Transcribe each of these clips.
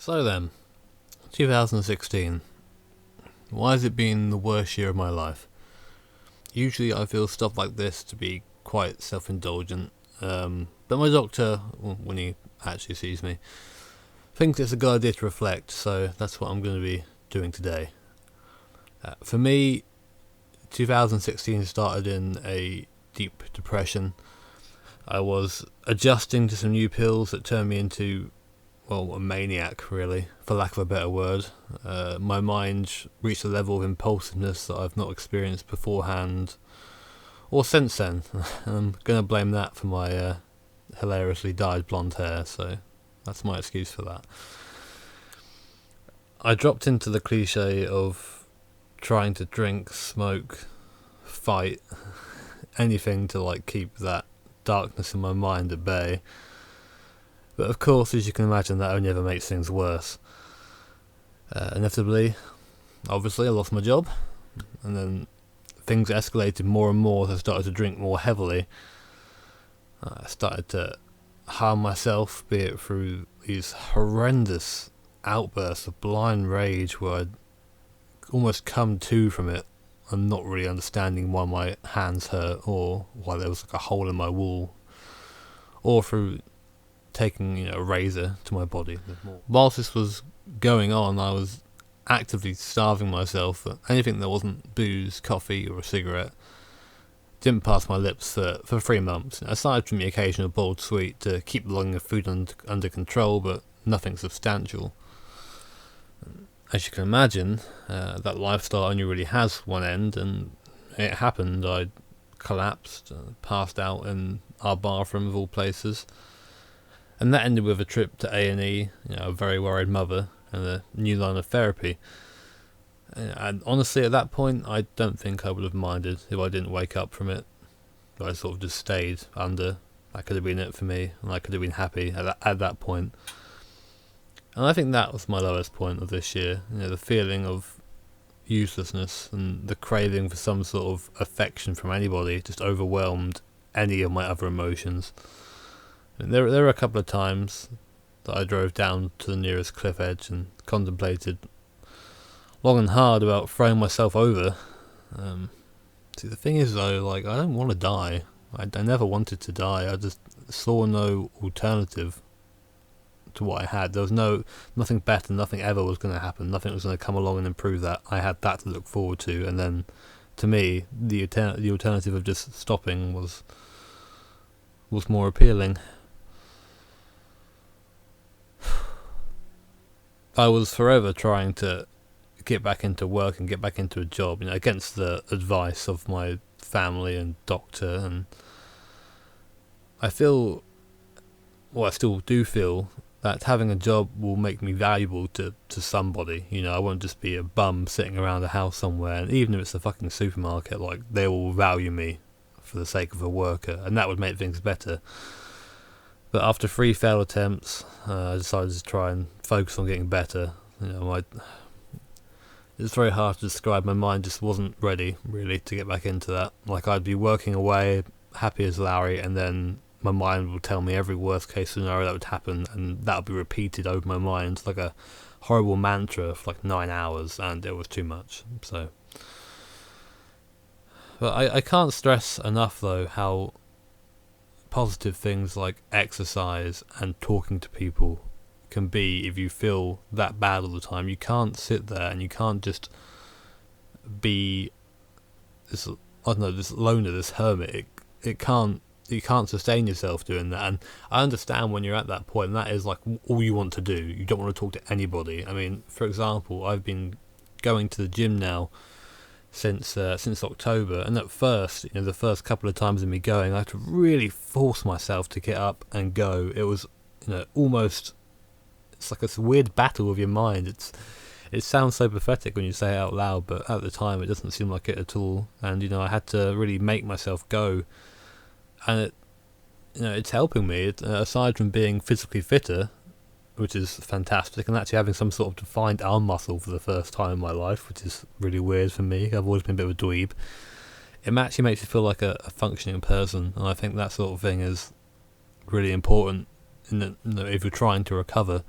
So then, 2016. Why has it been the worst year of my life? Usually I feel stuff like this to be quite self-indulgent, but my doctor, when he actually sees me, thinks it's a good idea to reflect, so that's what I'm going to be doing today. For me, 2016 started in a deep depression. I was adjusting to some new pills that turned me into, well, a maniac, really, for lack of a better word. My mind reached a level of impulsiveness that I've not experienced beforehand or since then. I'm going to blame that for my hilariously dyed blonde hair, so that's my excuse for that. I dropped into the cliche of trying to drink, smoke, fight, anything to keep that darkness in my mind at bay. But of course, as you can imagine, that only ever makes things worse. Inevitably, obviously, I lost my job, and then things escalated more and more as I started to drink more heavily. I started to harm myself, be it through these horrendous outbursts of blind rage where I'd almost come to from it and not really understanding why my hands hurt or why there was a hole in my wall, or through taking a razor to my body. Whilst this was going on, I was actively starving myself for anything that wasn't booze, coffee or a cigarette. Didn't pass my lips for 3 months, aside from the occasional boiled sweet to keep the longing of food under control, but nothing substantial. As you can imagine, that lifestyle only really has one end, and it happened. I collapsed, passed out in our bathroom of all places. And that ended with a trip to A&E, a very worried mother, and a new line of therapy. And honestly, at that point, I don't think I would have minded if I didn't wake up from it. But I sort of just stayed under. That could have been it for me, and I could have been happy at that point. And I think that was my lowest point of this year. The feeling of uselessness and the craving for some sort of affection from anybody just overwhelmed any of my other emotions. There were a couple of times that I drove down to the nearest cliff edge and contemplated long and hard about throwing myself over. See, the thing is though, I don't want to die. I never wanted to die. I just saw no alternative to what I had. There was nothing better, nothing ever was going to happen. Nothing was going to come along and improve that. I had that to look forward to, and then, to me, the alternative of just stopping was more appealing. I was forever trying to get back into work and get back into a job, against the advice of my family and doctor, and I still do feel that having a job will make me valuable to somebody. I won't just be a bum sitting around a house somewhere, and even if it's a fucking supermarket, they will value me for the sake of a worker, and that would make things better. But after 3 failed attempts, I decided to try and focus on getting better. It's very hard to describe. My mind just wasn't ready, really, to get back into that. I'd be working away, happy as Larry, and then my mind would tell me every worst case scenario that would happen, and that would be repeated over my mind like a horrible mantra for 9 hours, and it was too much. But I can't stress enough, though, how positive things like exercise and talking to people can be if you feel that bad all the time. You can't sit there and you can't just be this loner, this hermit. You can't sustain yourself doing that. And I understand when you're at that point, and that is all you want to do. You don't want to talk to anybody. I mean, for example, I've been going to the gym now since October, and at first, the first couple of times of me going, I had to really force myself to get up and go. It was, almost, it's like a weird battle with your mind. It sounds so pathetic when you say it out loud, but at the time it doesn't seem like it at all. And I had to really make myself go, and it's helping me. Aside from being physically fitter, which is fantastic, and actually having some sort of defined arm muscle for the first time in my life, which is really weird for me. I've always been a bit of a dweeb. It actually makes you feel like a functioning person, and I think that sort of thing is really important if you're trying to recover.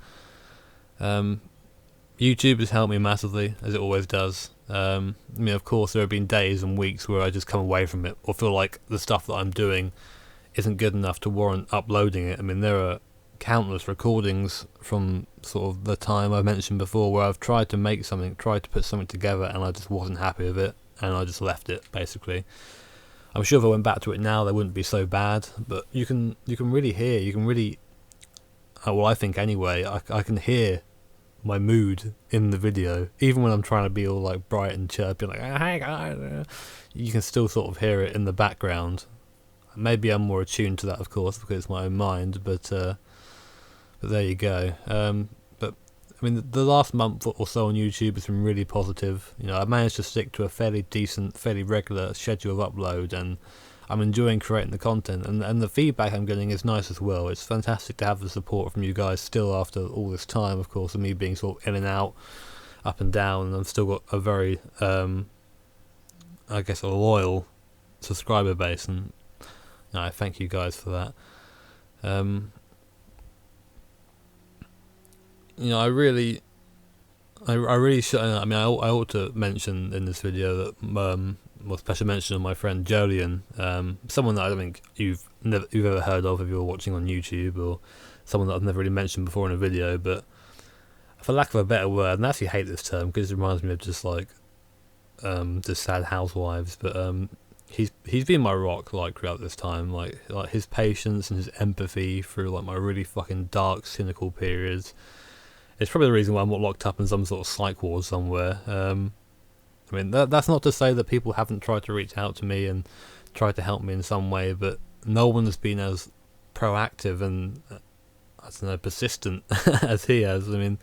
YouTube has helped me massively, as it always does. I mean, of course, there have been days and weeks where I just come away from it or feel like the stuff that I'm doing isn't good enough to warrant uploading it. I mean, there are countless recordings from sort of the time I mentioned before where I've tried to make something, tried to put something together, and I just wasn't happy with it, and I just left it, basically. I'm sure if I went back to it now, they wouldn't be so bad, but you can really hear, well, I think anyway, I can hear my mood in the video, even when I'm trying to be all like bright and chirpy, like, hey guys, you can still sort of hear it in the background. Maybe I'm more attuned to that, of course, because it's my own mind, but there you go. But I mean, the last month or so on YouTube has been really positive. You know, I managed to stick to a fairly decent, fairly regular schedule of upload, and I'm enjoying creating the content, and the feedback I'm getting is nice as well. It's fantastic to have the support from you guys still after all this time, of course, of me being sort of in and out, up and down, and I've still got a very, I guess, a loyal subscriber base, and I thank you guys for that. You know, I really should. I mean, I ought to mention in this video that special mention of my friend Jolien, someone that I don't think you've ever heard of if you're watching on YouTube, or someone that I've never really mentioned before in a video. But for lack of a better word, and I actually hate this term because it reminds me of just like just sad housewives. But he's been my rock like throughout this time, like his patience and his empathy through like my really fucking dark, cynical periods. It's probably the reason why I'm not locked up in some sort of psych ward somewhere. I mean, that's not to say that people haven't tried to reach out to me and tried to help me in some way, but no one has been as proactive and, I don't know, persistent as he has. I mean,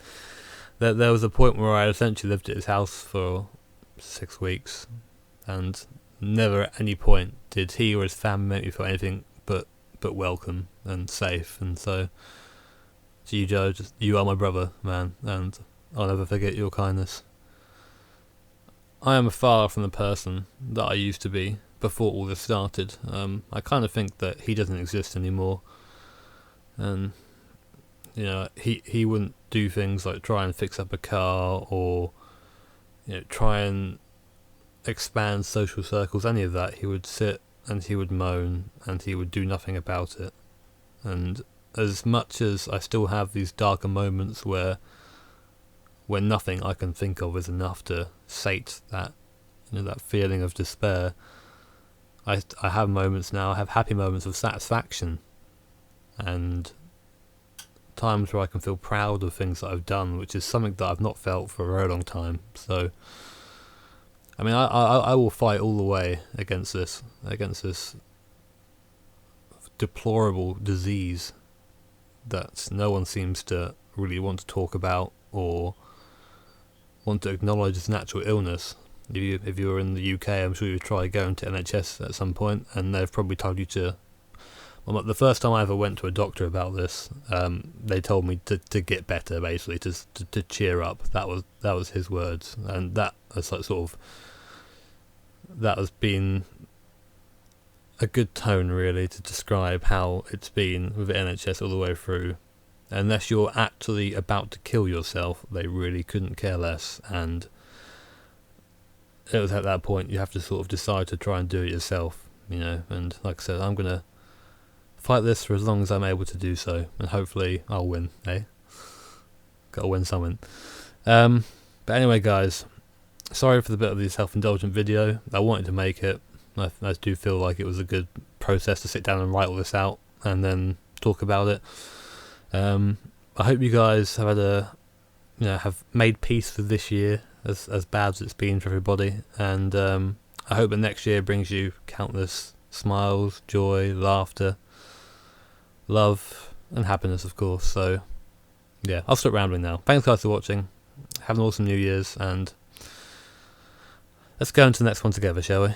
there was a point where I essentially lived at his house for 6 weeks, and never at any point did he or his family make me feel anything but welcome and safe. And so, to you, Joe, you are my brother, man, and I'll never forget your kindness. I am far from the person that I used to be before all this started. I kind of think that he doesn't exist anymore, and you know, he wouldn't do things like try and fix up a car, or you know, try and expand social circles, any of that. He would sit and he would moan and he would do nothing about it. And as much as I still have these darker moments where nothing I can think of is enough to sate that, you know, that feeling of despair, I have moments now, I have happy moments of satisfaction, and times where I can feel proud of things that I've done, which is something that I've not felt for a very long time. So, I mean, I will fight all the way against this deplorable disease that no one seems to really want to talk about or want to acknowledge as natural illness. If you're in the UK, I'm sure you try going to NHS at some point, and they've probably told you to. Well, the first time I ever went to a doctor about this, they told me to get better, basically, to cheer up. That was his words, and that was like sort of, that has been a good tone really to describe how it's been with the NHS all the way through. Unless you're actually about to kill yourself, they really couldn't care less, and it was at that point you have to sort of decide to try and do it yourself, you know. And like I said, I'm gonna fight this for as long as I'm able to do so, and hopefully I'll win, eh? Gotta win something. But anyway, guys, sorry for the bit of the self-indulgent video. I wanted to make it. I do feel like it was a good process to sit down and write all this out and then talk about it. I hope you guys have had have made peace with this year, as bad as it's been for everybody, and I hope that next year brings you countless smiles, joy, laughter, love, and happiness, of course. So yeah, I'll stop rambling now. Thanks guys for watching. Have an awesome New Year's, and let's go into the next one together, shall we?